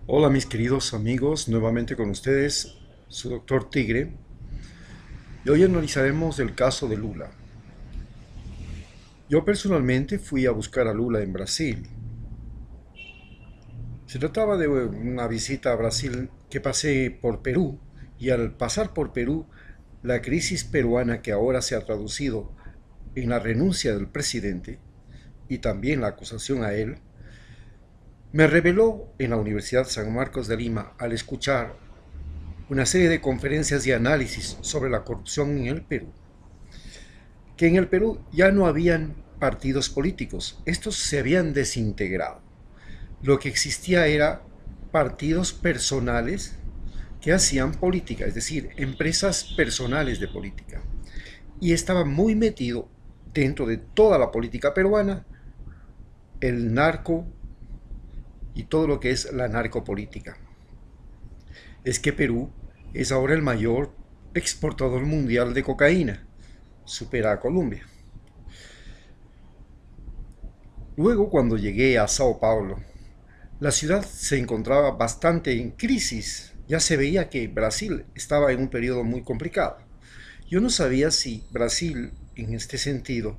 Hola mis queridos amigos, nuevamente con ustedes, su doctor Tigre, y hoy analizaremos el caso de Lula. Yo personalmente fui a buscar a Lula en Brasil. Se trataba de una visita a Brasil que pasé por Perú, y al pasar por Perú, la crisis peruana que ahora se ha traducido en la renuncia del presidente y también la acusación a él, me reveló en la Universidad San Marcos de Lima al escuchar una serie de conferencias y análisis sobre la corrupción en el Perú, que en el Perú ya no habían partidos políticos, estos se habían desintegrado. Lo que existía era partidos personales que hacían política, es decir, empresas personales de política. Y estaba muy metido dentro de toda la política peruana el narco y todo lo que es la narcopolítica. Es que Perú es ahora el mayor exportador mundial de cocaína, supera a Colombia. Luego, cuando llegué a Sao Paulo, la ciudad se encontraba bastante en crisis. Ya se veía que Brasil estaba en un periodo muy complicado. Yo no sabía si Brasil, en este sentido,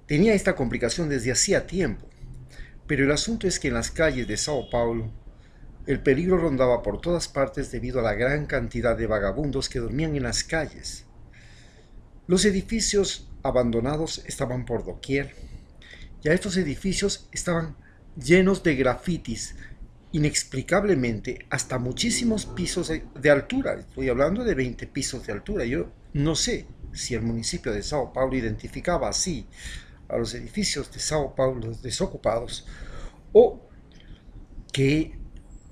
tenía esta complicación desde hacía tiempo. Pero el asunto es que en las calles de Sao Paulo, el peligro rondaba por todas partes debido a la gran cantidad de vagabundos que dormían en las calles. Los edificios abandonados estaban por doquier. Ya estos edificios estaban llenos de grafitis, inexplicablemente hasta muchísimos pisos de altura. Estoy hablando de 20 pisos de altura. Yo no sé si el municipio de Sao Paulo identificaba así a los edificios de Sao Paulo desocupados o que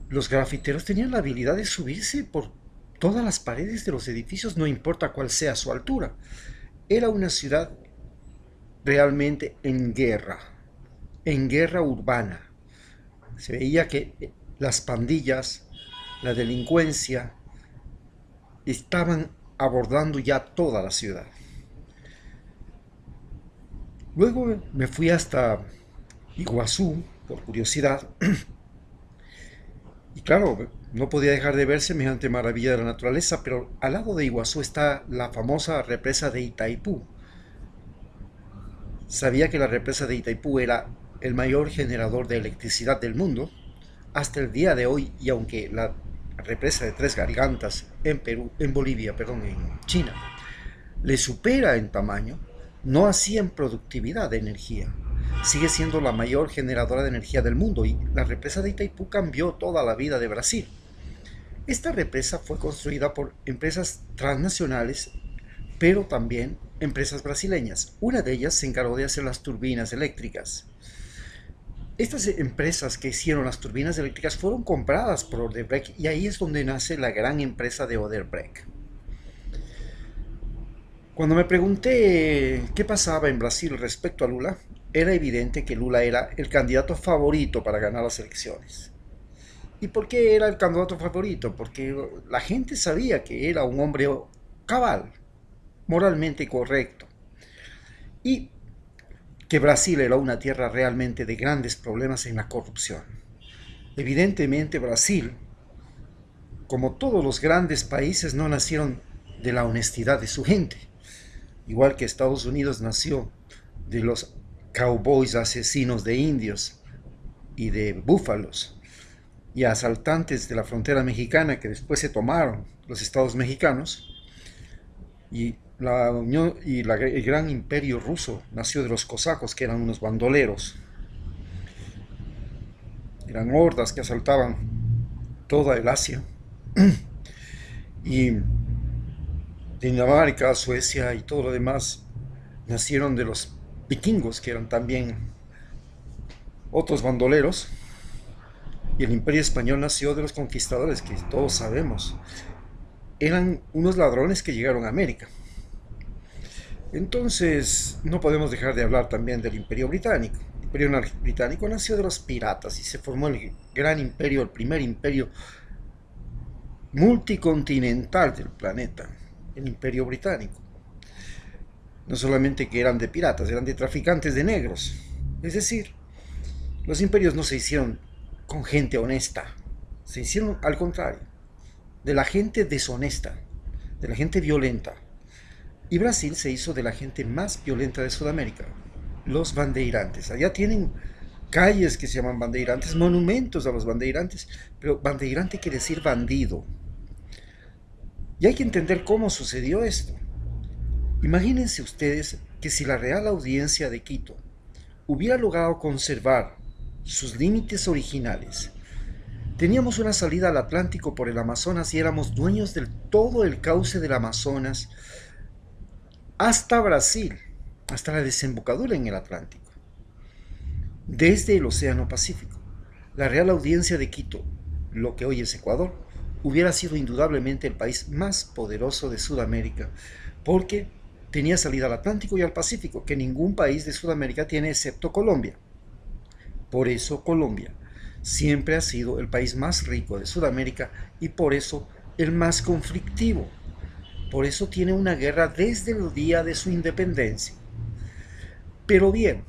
los grafiteros tenían la habilidad de subirse por todas las paredes de los edificios, no importa cuál sea su altura. Era una ciudad realmente en guerra urbana. Se veía que las pandillas, la delincuencia, estaban abordando ya toda la ciudad. Luego me fui hasta Iguazú, por curiosidad, y claro, no podía dejar de ver semejante maravilla de la naturaleza, pero al lado de Iguazú está la famosa represa de Itaipú. Sabía que la represa de Itaipú era el mayor generador de electricidad del mundo hasta el día de hoy, y aunque la represa de Tres Gargantas en Perú, en Bolivia, perdón, en China, le supera en tamaño, no así en productividad de energía. Sigue siendo la mayor generadora de energía del mundo y la represa de Itaipú cambió toda la vida de Brasil. Esta represa fue construida por empresas transnacionales, pero también empresas brasileñas. Una de ellas se encargó de hacer las turbinas eléctricas. Estas empresas que hicieron las turbinas eléctricas fueron compradas por Odebrecht y ahí es donde nace la gran empresa de Odebrecht. Cuando me pregunté qué pasaba en Brasil respecto a Lula, era evidente que Lula era el candidato favorito para ganar las elecciones. ¿Y por qué era el candidato favorito? Porque la gente sabía que era un hombre cabal, moralmente correcto, y que Brasil era una tierra realmente de grandes problemas en la corrupción. Evidentemente Brasil, como todos los grandes países, no nacieron de la honestidad de su gente, igual que Estados Unidos nació de los cowboys asesinos de indios y de búfalos y asaltantes de la frontera mexicana que después se tomaron los estados mexicanos, y el gran imperio ruso nació de los cosacos, que eran unos bandoleros, eran hordas que asaltaban toda el Asia, y Dinamarca, Suecia y todo lo demás nacieron de los vikingos, que eran también otros bandoleros, y el imperio español nació de los conquistadores, que todos sabemos eran unos ladrones que llegaron a América. Entonces, no podemos dejar de hablar también del Imperio Británico. El Imperio Británico nació de los piratas y se formó el gran imperio, el primer imperio multicontinental del planeta, el Imperio Británico. No solamente que eran de piratas, eran de traficantes de negros. Es decir, los imperios no se hicieron con gente honesta. Se hicieron al contrario, de la gente deshonesta, de la gente violenta. Y Brasil se hizo de la gente más violenta de Sudamérica, los bandeirantes. Allá tienen calles que se llaman bandeirantes, monumentos a los bandeirantes, pero bandeirante quiere decir bandido. Y hay que entender cómo sucedió esto. Imagínense ustedes que si la Real Audiencia de Quito hubiera logrado conservar sus límites originales, teníamos una salida al Atlántico por el Amazonas y éramos dueños del todo el cauce del Amazonas hasta Brasil, hasta la desembocadura en el Atlántico, desde el Océano Pacífico. La Real Audiencia de Quito, lo que hoy es Ecuador, hubiera sido indudablemente el país más poderoso de Sudamérica, porque tenía salida al Atlántico y al Pacífico, que ningún país de Sudamérica tiene excepto Colombia. Por eso Colombia siempre ha sido el país más rico de Sudamérica y por eso el más conflictivo. Por eso tiene una guerra desde el día de su independencia. Pero bien,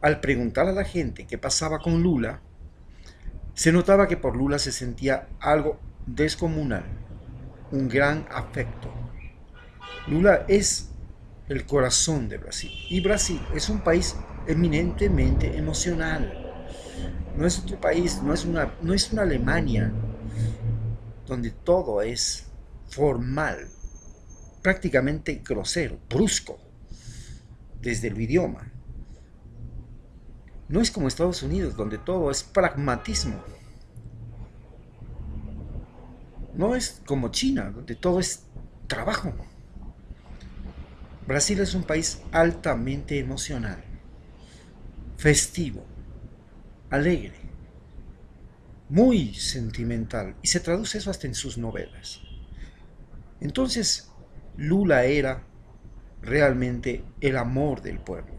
al preguntar a la gente qué pasaba con Lula, se notaba que por Lula se sentía algo descomunal, un gran afecto. Lula es el corazón de Brasil y Brasil es un país eminentemente emocional. No es otro país, no es una Alemania donde todo es formal, prácticamente grosero, brusco, desde el idioma. No es como Estados Unidos, donde todo es pragmatismo. No es como China, donde todo es trabajo. Brasil es un país altamente emocional, festivo, alegre, muy sentimental, y se traduce eso hasta en sus novelas. Entonces, Lula era realmente el amor del pueblo.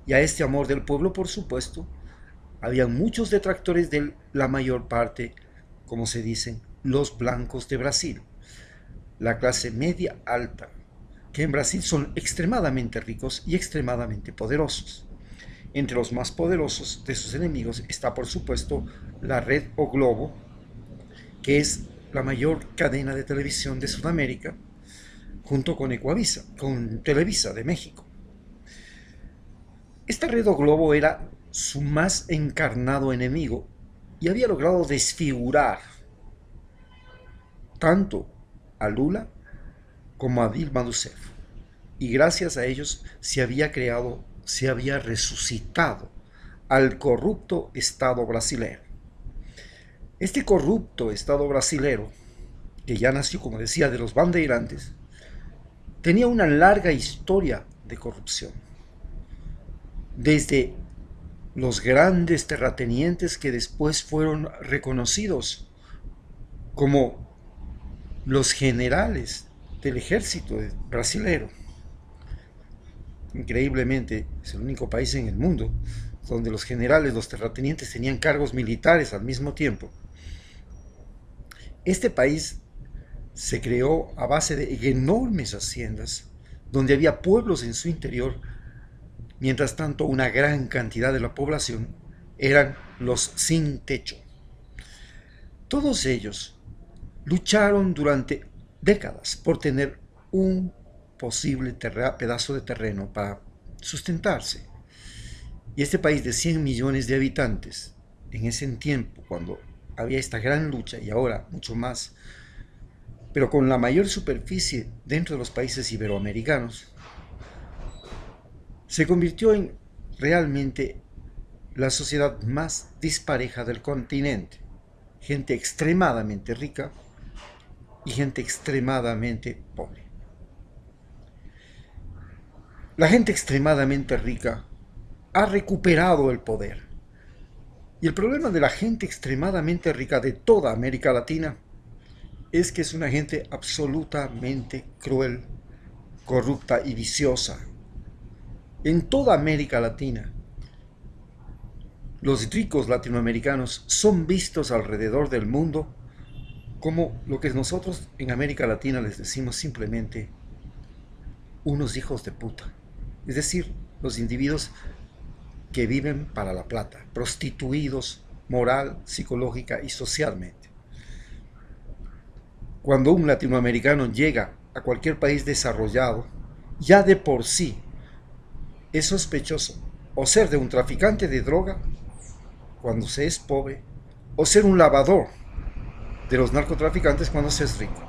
Y a este amor del pueblo, por supuesto, había muchos detractores de la mayor parte, como se dicen, los blancos de Brasil, la clase media alta, que en Brasil son extremadamente ricos y extremadamente poderosos. Entre los más poderosos de sus enemigos está, por supuesto, la Red O Globo, que es la mayor cadena de televisión de Sudamérica, junto con Ecuavisa, con Televisa de México. Esta Red O Globo era su más encarnado enemigo y había logrado desfigurar tanto a Lula como a Dilma Rousseff. Y gracias a ellos se había resucitado al corrupto Estado brasilero. Este corrupto Estado brasilero, que ya nació, como decía, de los bandeirantes, tenía una larga historia de corrupción. Desde los grandes terratenientes que después fueron reconocidos como los generales del ejército brasilero. Increíblemente, es el único país en el mundo donde los generales, los terratenientes tenían cargos militares al mismo tiempo. Este país se creó a base de enormes haciendas, donde había pueblos en su interior. Mientras tanto, una gran cantidad de la población eran los sin techo. Todos ellos lucharon durante décadas por tener un posible pedazo de terreno para sustentarse. Y este país de 100 millones de habitantes, en ese tiempo, cuando había esta gran lucha y ahora mucho más, pero con la mayor superficie dentro de los países iberoamericanos, se convirtió en realmente la sociedad más dispareja del continente. Gente extremadamente rica y gente extremadamente pobre. La gente extremadamente rica ha recuperado el poder. Y el problema de la gente extremadamente rica de toda América Latina es que es una gente absolutamente cruel, corrupta y viciosa. En toda América Latina, los ricos latinoamericanos son vistos alrededor del mundo como lo que nosotros en América Latina les decimos simplemente unos hijos de puta. Es decir, los individuos que viven para la plata, prostituidos moral, psicológica y socialmente. Cuando un latinoamericano llega a cualquier país desarrollado, ya de por sí es sospechoso o ser de un traficante de droga cuando se es pobre, o ser un lavador de los narcotraficantes cuando se es rico.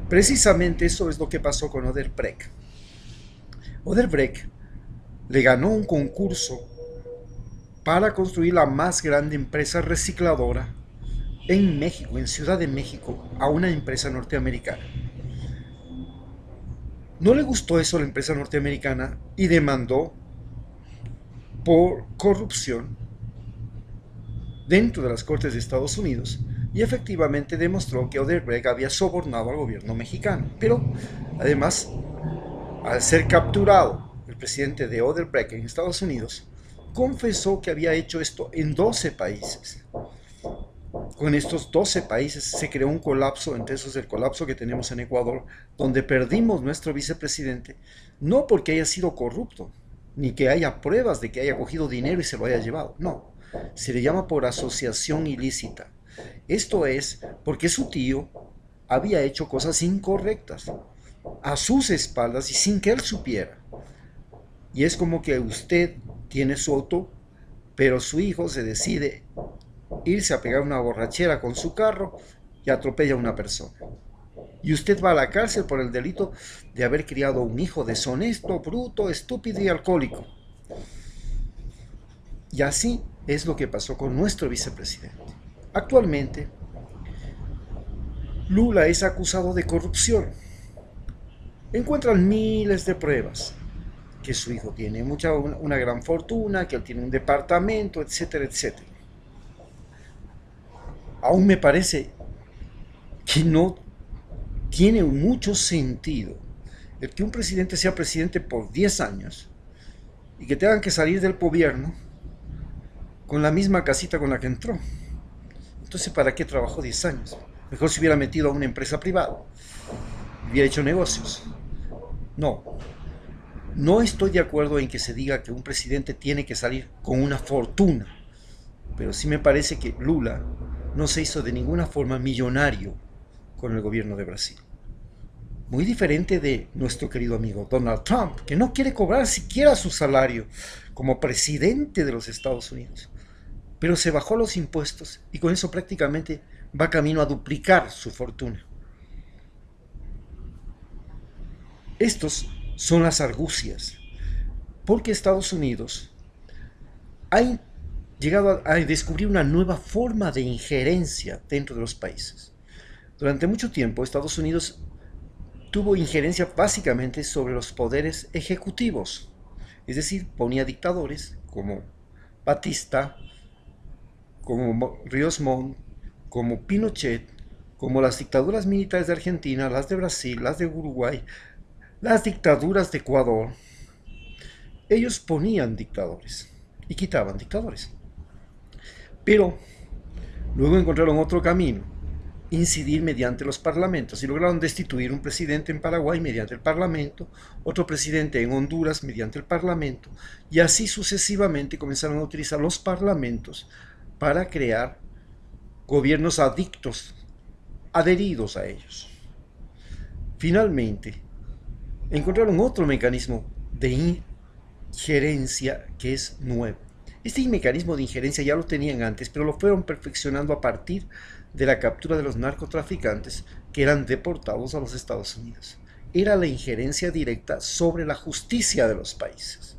Precisamente eso es lo que pasó con Odebrecht. Odebrecht le ganó un concurso para construir la más grande empresa recicladora en México, en Ciudad de México, a una empresa norteamericana. No le gustó eso a la empresa norteamericana y demandó por corrupción dentro de las Cortes de Estados Unidos, y efectivamente demostró que Odebrecht había sobornado al gobierno mexicano. Pero además, al ser capturado el presidente de Odebrecht en Estados Unidos, confesó que había hecho esto en 12 países. Con estos 12 países se creó un colapso, entre esos el colapso que tenemos en Ecuador, donde perdimos nuestro vicepresidente, no porque haya sido corrupto, ni que haya pruebas de que haya cogido dinero y se lo haya llevado, no. Se le llama por asociación ilícita. Esto es porque su tío había hecho cosas incorrectas a sus espaldas y sin que él supiera. Y es como que usted tiene su auto, pero su hijo se decide irse a pegar una borrachera con su carro y atropella a una persona. Y usted va a la cárcel por el delito de haber criado un hijo deshonesto, bruto, estúpido y alcohólico. Y así es lo que pasó con nuestro vicepresidente. Actualmente, Lula es acusado de corrupción. Encuentran miles de pruebas. Que su hijo tiene una gran fortuna, que él tiene un departamento, etcétera, etcétera. Aún me parece que no tiene mucho sentido el que un presidente sea presidente por 10 años y que tengan que salir del gobierno con la misma casita con la que entró. Entonces, ¿para qué trabajó 10 años? Mejor se hubiera metido a una empresa privada, hubiera hecho negocios. No estoy de acuerdo en que se diga que un presidente tiene que salir con una fortuna, pero sí me parece que Lula no se hizo de ninguna forma millonario con el gobierno de Brasil. Muy diferente de nuestro querido amigo Donald Trump, que no quiere cobrar siquiera su salario como presidente de los Estados Unidos, pero se bajó los impuestos y con eso prácticamente va camino a duplicar su fortuna. Estos son las argucias, porque Estados Unidos ha llegado a descubrir una nueva forma de injerencia dentro de los países. Durante mucho tiempo, Estados Unidos tuvo injerencia básicamente sobre los poderes ejecutivos, es decir, ponía dictadores como Batista, como Ríos Montt, como Pinochet, como las dictaduras militares de Argentina, las de Brasil, las de Uruguay, las dictaduras de Ecuador. Ellos ponían dictadores y quitaban dictadores. Pero luego encontraron otro camino, incidir mediante los parlamentos, y lograron destituir un presidente en Paraguay mediante el parlamento, otro presidente en Honduras mediante el parlamento, y así sucesivamente comenzaron a utilizar los parlamentos para crear gobiernos adheridos a ellos. Finalmente, encontraron otro mecanismo de injerencia que es nuevo. Este mecanismo de injerencia ya lo tenían antes, pero lo fueron perfeccionando a partir de la captura de los narcotraficantes que eran deportados a los Estados Unidos. Era la injerencia directa sobre la justicia de los países.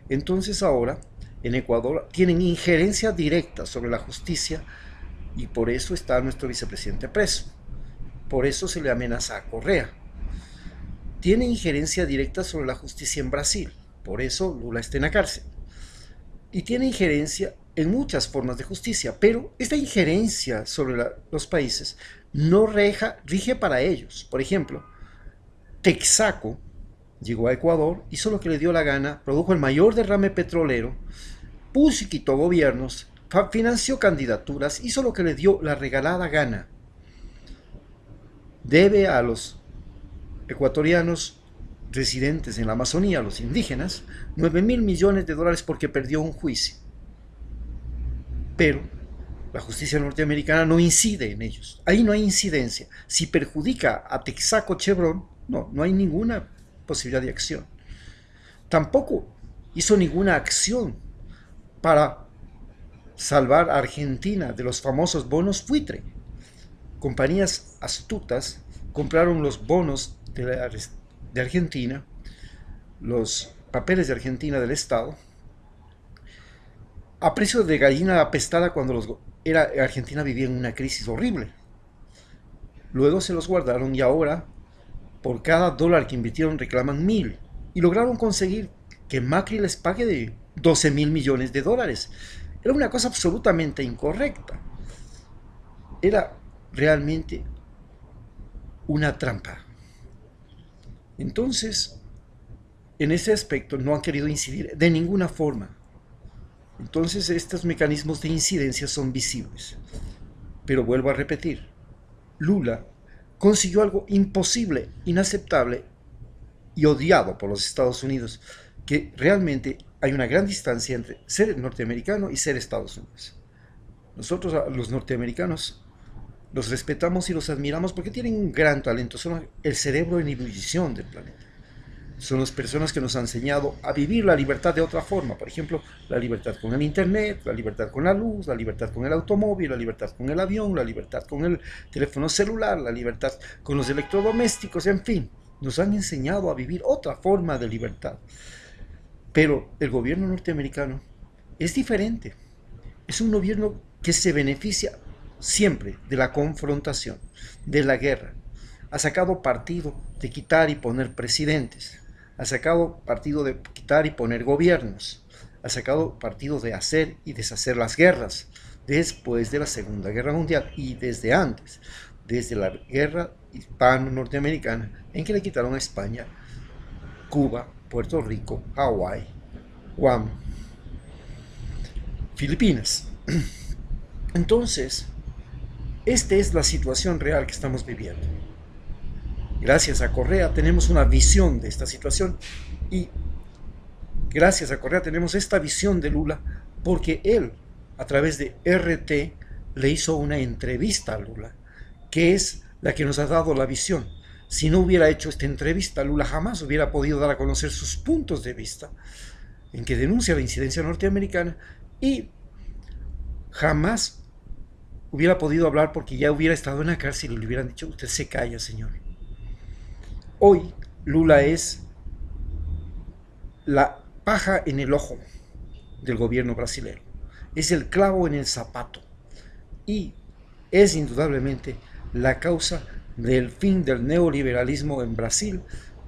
Entonces ahora, en Ecuador, tienen injerencia directa sobre la justicia y por eso está nuestro vicepresidente preso. Por eso se le amenaza a Correa. Tiene injerencia directa sobre la justicia en Brasil. Por eso Lula está en la cárcel. Y tiene injerencia en muchas formas de justicia, pero esta injerencia sobre los países no rige para ellos. Por ejemplo, Texaco llegó a Ecuador, hizo lo que le dio la gana, produjo el mayor derrame petrolero, puso y quitó gobiernos, financió candidaturas, hizo lo que le dio la regalada gana. Debe a los ecuatorianos residentes en la Amazonía, los indígenas, $9.000 millones porque perdió un juicio. pero la justicia norteamericana no incide en ellos. Ahí no hay incidencia. Si perjudica a Texaco Chevron, no hay ninguna posibilidad de acción. Tampoco hizo ninguna acción para salvar a Argentina de los famosos bonos buitre. Compañías astutas compraron los bonos de Argentina, los papeles de Argentina del Estado, a precio de gallina apestada cuando Argentina vivía en una crisis horrible. Luego se los guardaron y ahora, por cada dólar que invirtieron, reclaman 1.000. Y lograron conseguir que Macri les pague de 12.000 millones de dólares. Era una cosa absolutamente incorrecta. Era realmente una trampa. Entonces, en ese aspecto no han querido incidir de ninguna forma. Entonces, estos mecanismos de incidencia son visibles. Pero vuelvo a repetir, Lula consiguió algo imposible, inaceptable y odiado por los Estados Unidos, que realmente hay una gran distancia entre ser norteamericano y ser Estados Unidos. Nosotros a los norteamericanos los respetamos y los admiramos porque tienen un gran talento, son el cerebro en ebullición del planeta. Son las personas que nos han enseñado a vivir la libertad de otra forma. Por ejemplo, la libertad con el internet, la libertad con la luz, la libertad con el automóvil, la libertad con el avión, la libertad con el teléfono celular, la libertad con los electrodomésticos, en fin. Nos han enseñado a vivir otra forma de libertad. Pero el gobierno norteamericano es diferente. Es un gobierno que se beneficia siempre de la confrontación, de la guerra. Ha sacado partido de quitar y poner presidentes. Ha sacado partido de quitar y poner gobiernos. Ha sacado partido de hacer y deshacer las guerras después de la Segunda Guerra Mundial y desde antes, desde la guerra hispano-norteamericana, en que le quitaron a España, Cuba, Puerto Rico, Hawái, Guam, Filipinas. Entonces, esta es la situación real que estamos viviendo. Gracias a Correa tenemos una visión de esta situación y gracias a Correa tenemos esta visión de Lula porque él, a través de RT, le hizo una entrevista a Lula, que es la que nos ha dado la visión. Si no hubiera hecho esta entrevista, Lula jamás hubiera podido dar a conocer sus puntos de vista, en que denuncia la incidencia norteamericana y jamás hubiera podido hablar porque ya hubiera estado en la cárcel y le hubieran dicho, usted se calla, señor. Hoy Lula es la paja en el ojo del gobierno brasileño, es el clavo en el zapato y es indudablemente la causa del fin del neoliberalismo en Brasil,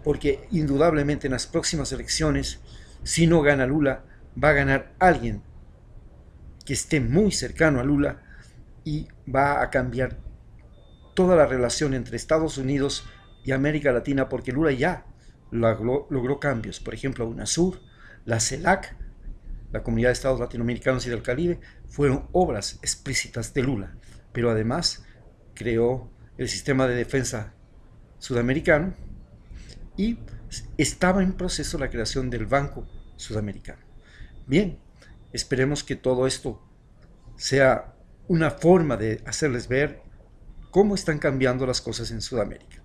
porque indudablemente en las próximas elecciones, si no gana Lula, va a ganar alguien que esté muy cercano a Lula y va a cambiar toda la relación entre Estados Unidos y América Latina, porque Lula ya logró cambios. Por ejemplo, UNASUR, la CELAC, la Comunidad de Estados Latinoamericanos y del Caribe, fueron obras explícitas de Lula, pero además creó el sistema de defensa sudamericano y estaba en proceso la creación del Banco Sudamericano. Bien, esperemos que todo esto sea una forma de hacerles ver cómo están cambiando las cosas en Sudamérica.